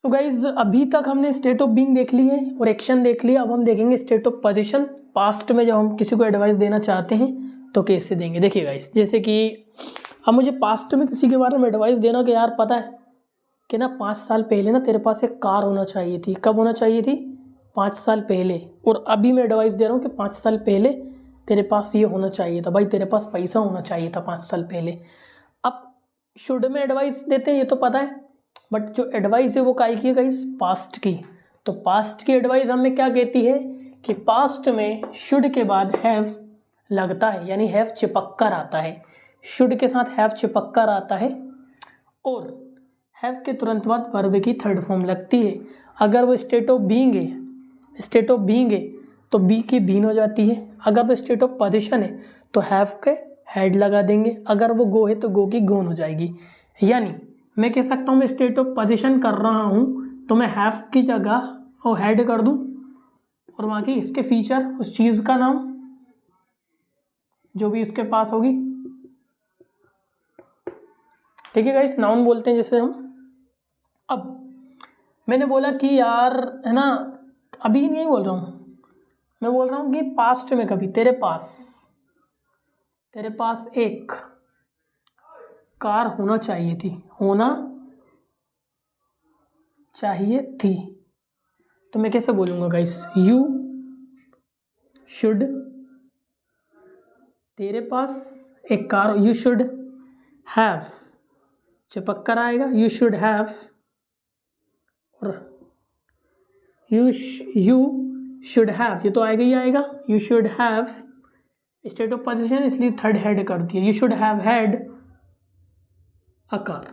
तो गाइज अभी तक हमने स्टेट ऑफ बीइंग देख ली है और एक्शन देख लिया। अब हम देखेंगे स्टेट ऑफ पोजीशन। पास्ट में जब हम किसी को एडवाइस देना चाहते हैं तो कैसे देंगे। देखिए गाइज, जैसे कि अब मुझे पास्ट में किसी के बारे में एडवाइस देना कि यार पता है कि ना 5 साल पहले ना तेरे पास एक कार होना चाहिए थी। कब होना चाहिए थी? 5 साल पहले। और अभी मैं एडवाइस दे रहा हूँ कि 5 साल पहले तेरे पास ये होना चाहिए था। भाई तेरे पास पैसा होना चाहिए था 5 साल पहले। अब शुड में एडवाइस देते हैं ये तो पता है, बट जो एडवाइस है वो काहे की है गाइस? पास्ट की। तो पास्ट की एडवाइस हमें क्या कहती है कि पास्ट में शुड के बाद हैव लगता है, यानी हैव चिपक कर आता है। शुड के साथ हैव चिपक कर आता है और हैव के तुरंत बाद वर्ब की थर्ड फॉर्म लगती है। अगर वो स्टेट ऑफ बीइंग है तो बी की बीन हो जाती है। अगर वो स्टेट ऑफ पोजीशन है तो हैव के हेड लगा देंगे। अगर वो गो है तो गो की गोन हो जाएगी। यानी मैं कह सकता हूँ मैं स्टेट ऑफ पोजीशन कर रहा हूँ तो मैं हैव की जगह वो हेड कर दूँ और वहाँ की इसके फीचर, उस चीज़ का नाम जो भी उसके पास होगी। ठीक है गाइस, नाउन बोलते हैं जैसे हम। अब मैंने बोला कि यार है ना, अभी नहीं बोल रहा हूँ, मैं बोल रहा हूँ कि पास्ट में कभी तेरे पास एक कार होना चाहिए थी। तो मैं कैसे बोलूँगा गाइस? यू शुड, तेरे पास एक कार, यू शुड हैव चिपक कर आएगा, यू शुड हैव, और यू शुड हैव ये तो आएगा ही आएगा। You should have state of position, इसलिए थर्ड हेड कर दिया। You should have had a car,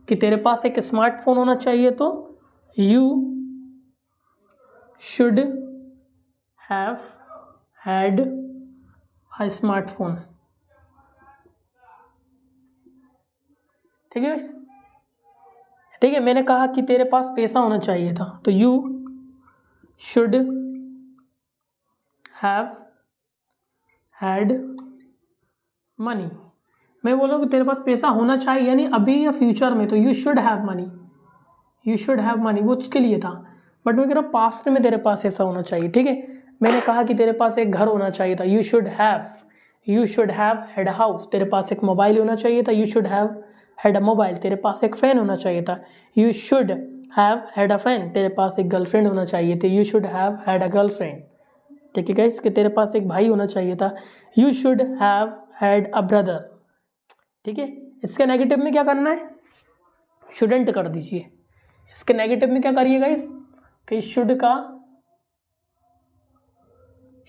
कि तेरे पास एक स्मार्टफोन होना चाहिए तो you should have had a smartphone. ठीक है, ठीक है। मैंने कहा कि तेरे पास पैसा होना चाहिए था तो you should have had money. मैं बोलूँ कि तेरे पास पैसा होना चाहिए यानी अभी या फ्यूचर में, तो यू शुड हैव मनी, वो उसके लिए था। बट मैं कह रहा हूँ पास्ट में तेरे पास ऐसा होना चाहिए। ठीक है, मैंने कहा कि तेरे पास एक घर होना चाहिए था, you should have had a house. तेरे पास एक मोबाइल होना चाहिए था, you should have had a mobile. तेरे पास एक फैन होना चाहिए था, you should have had a fan. तेरे पास एक गर्लफ्रेंड होना चाहिए थी, you should have had a girlfriend. ठीक है गाइस, कि तेरे पास एक भाई होना चाहिए था, you should have had a brother. ठीक है, इसके नेगेटिव में क्या करना है? शुडंट कर दीजिए। इसके नेगेटिव में क्या करिए गाइस? कि शुड का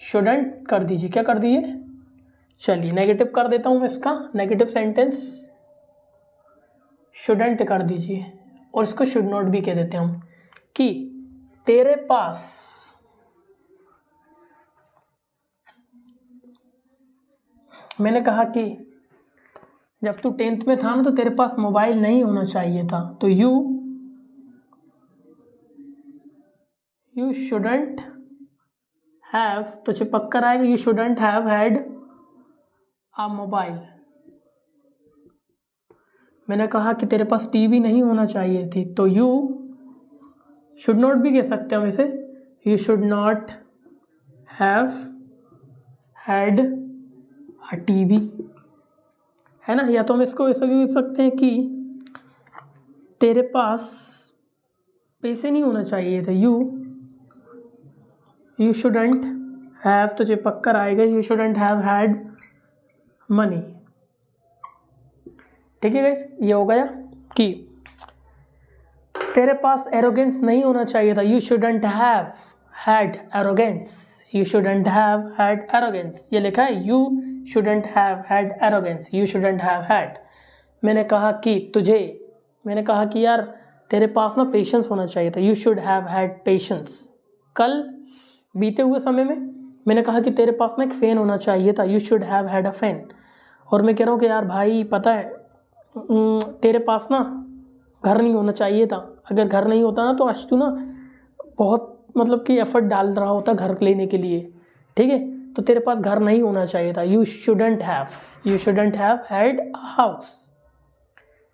शुडंट कर दीजिए। क्या कर दिए? चलिए नेगेटिव कर देता हूँ मैं इसका। नेगेटिव सेंटेंस शुडंट कर दीजिए और इसको शुड नॉट भी कह देते हैं हम, कि तेरे पास मैंने कहा कि जब तू 10th में था ना तो तेरे पास मोबाइल नहीं होना चाहिए था, तो यू शुडंट हैव, तो चिपक कर आएगा, you shouldn't have had a mobile. मैंने कहा कि तेरे पास टीवी नहीं होना चाहिए थी, तो यू शुड नॉट भी कह सकते हैं वैसे, you should not have had a TV, है ना। या तो हम इसको ऐसा भी लिख सकते हैं कि तेरे पास पैसे नहीं होना चाहिए थे, यू शुडंट हैव, तो चिपक कर आएगा, you shouldn't have had money. ठीक है गाइस, ये हो गया कि तेरे पास एरोगेंस नहीं होना चाहिए था, you shouldn't have had arrogance, you shouldn't have had arrogance. ये लिखा है you shouldn't have had arrogance, you shouldn't have had. मैंने कहा कि यार तेरे पास ना पेशेंस होना चाहिए था, you should have had patience. कल बीते हुए समय में मैंने कहा कि तेरे पास ना एक फ़ैन होना चाहिए था, you should have had a fan. और मैं कह रहा हूँ कि यार भाई पता है तेरे पास ना घर नहीं होना चाहिए था। अगर घर नहीं होता ना तो आज तू ना बहुत मतलब कि एफर्ट डाल रहा होता घर लेने के लिए। ठीक है, तो तेरे पास घर नहीं होना चाहिए था, you shouldn't have had a house.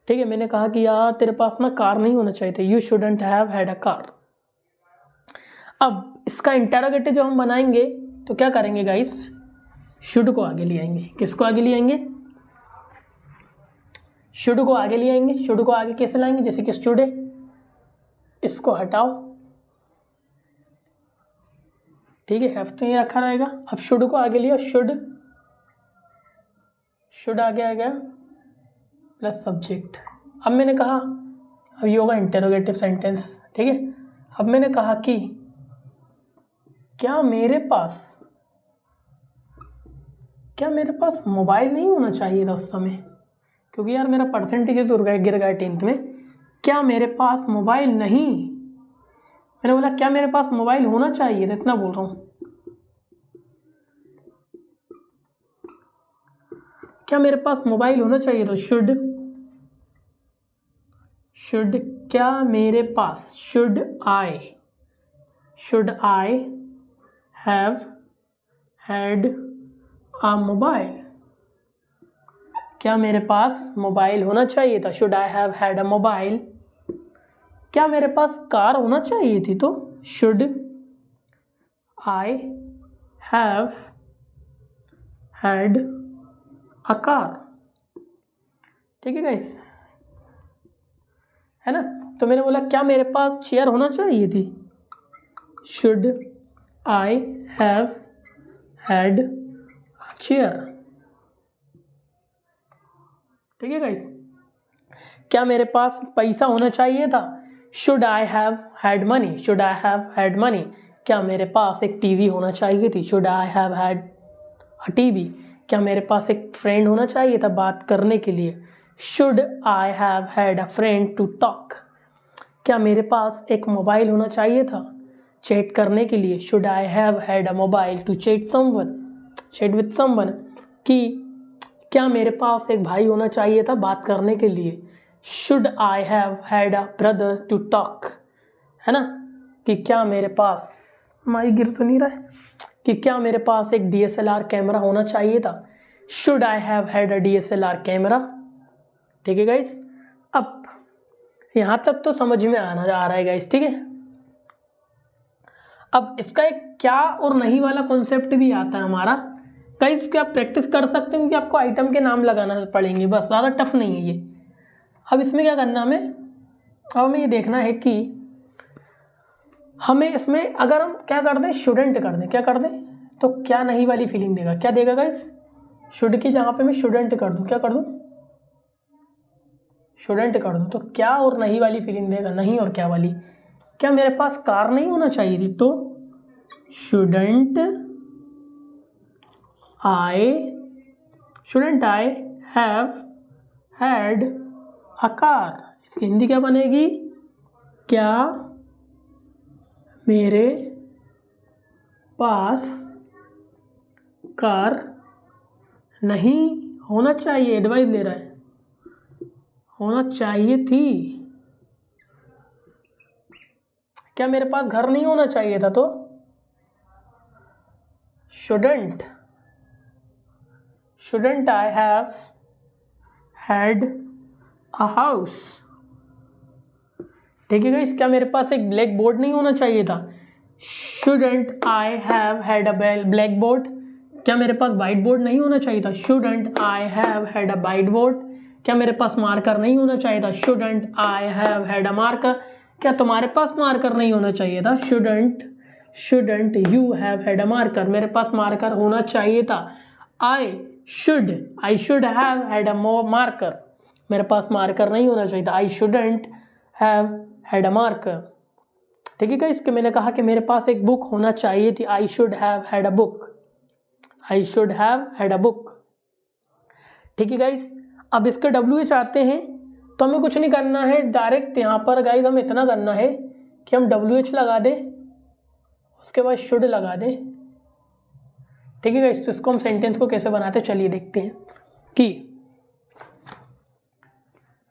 ठीक है, मैंने कहा कि यार तेरे पास ना कार नहीं होना चाहिए था, you shouldn't have had a car. अब इसका इंटेरोगेटिव जब हम बनाएंगे तो क्या करेंगे गाइस, शुड को आगे ले आएंगे। किसको आगे ले आएंगे, शुड को आगे ले आएंगे। शुड को आगे कैसे लाएंगे, जैसे कि शुड है, इसको हटाओ, ठीक है, हैव तो ये रखा रहेगा। अब शुड को आगे लिया, शुड आगे आ गया प्लस सब्जेक्ट। अब मैंने कहा, अब ये होगा इंटेरोगेटिव सेंटेंस, ठीक है। अब मैंने कहा कि क्या मेरे पास मोबाइल नहीं होना चाहिए था उस समय, क्योंकि यार मेरा परसेंटेज गिर गया 10th में। क्या मेरे पास मोबाइल नहीं, मैंने बोला क्या मेरे पास मोबाइल होना चाहिए था, इतना बोल रहा हूँ। क्या मेरे पास मोबाइल होना चाहिए था, शुड क्या मेरे पास, should I have had a mobile. क्या मेरे पास मोबाइल होना चाहिए था, should I have had a mobile. क्या मेरे पास कार होना चाहिए थी, तो should I have had a car. ठीक है गाइस, है ना। तो मैंने बोला क्या मेरे पास चेयर होना चाहिए थी, should I have had a chair. ठीक है गाइस, क्या मेरे पास पैसा होना चाहिए था, should I have had money. क्या मेरे पास एक टीवी होना चाहिए थी, should I have had a TV. क्या मेरे पास एक फ्रेंड होना चाहिए था बात करने के लिए, should I have had a friend to talk. क्या मेरे पास एक मोबाइल होना चाहिए था चैट करने के लिए, should I have had a mobile to chat with someone. कि क्या मेरे पास एक भाई होना चाहिए था बात करने के लिए, should I have had a brother to talk, है ना। कि क्या मेरे पास, माइक गिर तो नहीं रहा है, कि क्या मेरे पास एक DSLR कैमरा होना चाहिए था, should I have had a DSLR camera. ठीक है गाइस, अब यहाँ तक तो समझ में आ रहा है गाइस, ठीक है। अब इसका एक क्या और नहीं वाला कॉन्सेप्ट भी आता है हमारा गाइस, इसको आप प्रैक्टिस कर सकते हैं क्योंकि आपको आइटम के नाम लगाना पड़ेंगे, बस, ज़्यादा टफ नहीं है ये। अब इसमें क्या करना हमें, अब हमें ये देखना है कि हमें इसमें अगर हम क्या कर दें, शुडेंट कर दें, क्या कर दें, तो क्या नहीं वाली फीलिंग देगा, क्या देगा गाइस, शुड की जहाँ पे मैं शुडेंट कर दूँ, क्या कर दूँ, शुडेंट कर दूँ, तो क्या और नहीं वाली फीलिंग देगा, नहीं और क्या वाली। क्या मेरे पास कार नहीं होना चाहिए थी, तो shouldn't I have had a car. इसकी हिंदी क्या बनेगी, क्या मेरे पास कार नहीं होना चाहिए, एडवाइस दे रहा है, होना चाहिए थी। क्या मेरे पास घर नहीं होना चाहिए था, तो shouldn't I have had a house. ठीक है गाइस, क्या मेरे पास एक ब्लैक बोर्ड नहीं होना चाहिए था, shouldn't I have had a black board. क्या मेरे पास वाइट बोर्ड नहीं होना चाहिए था, shouldn't I have had a white board. क्या मेरे पास मार्कर नहीं होना चाहिए था, shouldn't I have had a marker. क्या तुम्हारे पास मार्कर नहीं होना चाहिए था, shouldn't you have had a marker. मेरे पास मार्कर होना चाहिए था, I should have had a marker. मेरे पास मार्कर नहीं होना चाहिए था, I shouldn't have had a marker. ठीक है गाइस, कि मैंने कहा कि मेरे पास एक बुक होना चाहिए थी, I should have had a book, I should have had a book. ठीक है गाइस, अब इसका WH आते हैं तो हमें कुछ नहीं करना है, डायरेक्ट यहाँ पर गाइस हमें इतना करना है कि हम WH लगा दें, उसके बाद शुड लगा दें। ठीक है गाइस, तो इसको हम सेंटेंस को कैसे बनाते चलिए देखते हैं। कि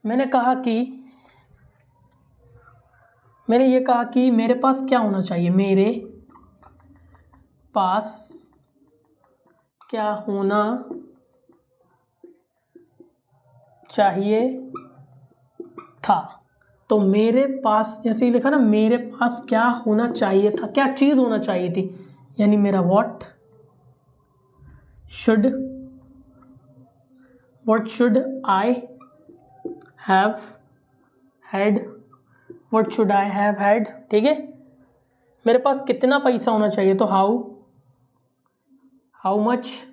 मैंने ये कहा कि मेरे पास क्या होना चाहिए, मेरे पास क्या होना चाहिए था, तो मेरे पास जैसे ही लिखा ना, मेरे पास क्या होना चाहिए था, क्या चीज़ होना चाहिए थी, यानी मेरा what should I have had, what should I have had, ठीक है। मेरे पास कितना पैसा होना चाहिए, तो how much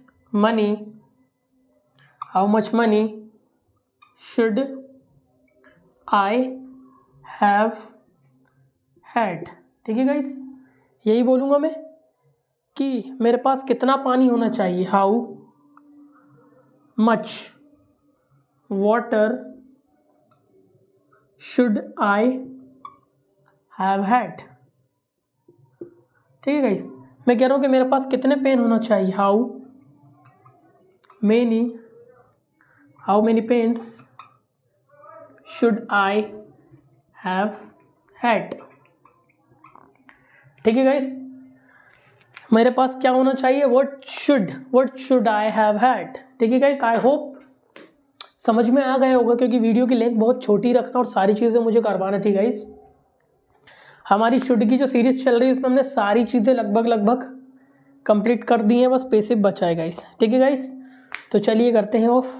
money should I have had, ठीक है गाइस। यही बोलूँगा मैं कि मेरे पास कितना पानी होना चाहिए, how much water should I have had, ठीक है गाइस। मैं कह रहा हूँ कि मेरे पास कितने पेन होना चाहिए, how many pens should I have had, ठीक है गाइस। मेरे पास क्या होना चाहिए, what should I have had, ठीक है गाइस। आई होप समझ में आ गया होगा, क्योंकि वीडियो की लेंथ बहुत छोटी रखना और सारी चीज़ें मुझे करवाना थी गाइस। हमारी शुड की जो सीरीज चल रही है उसमें हमने सारी चीज़ें लगभग कंप्लीट कर दी हैं, बस पैसिव बचा है गाइस, ठीक है गाइस। तो चलिए करते हैं ऑफ।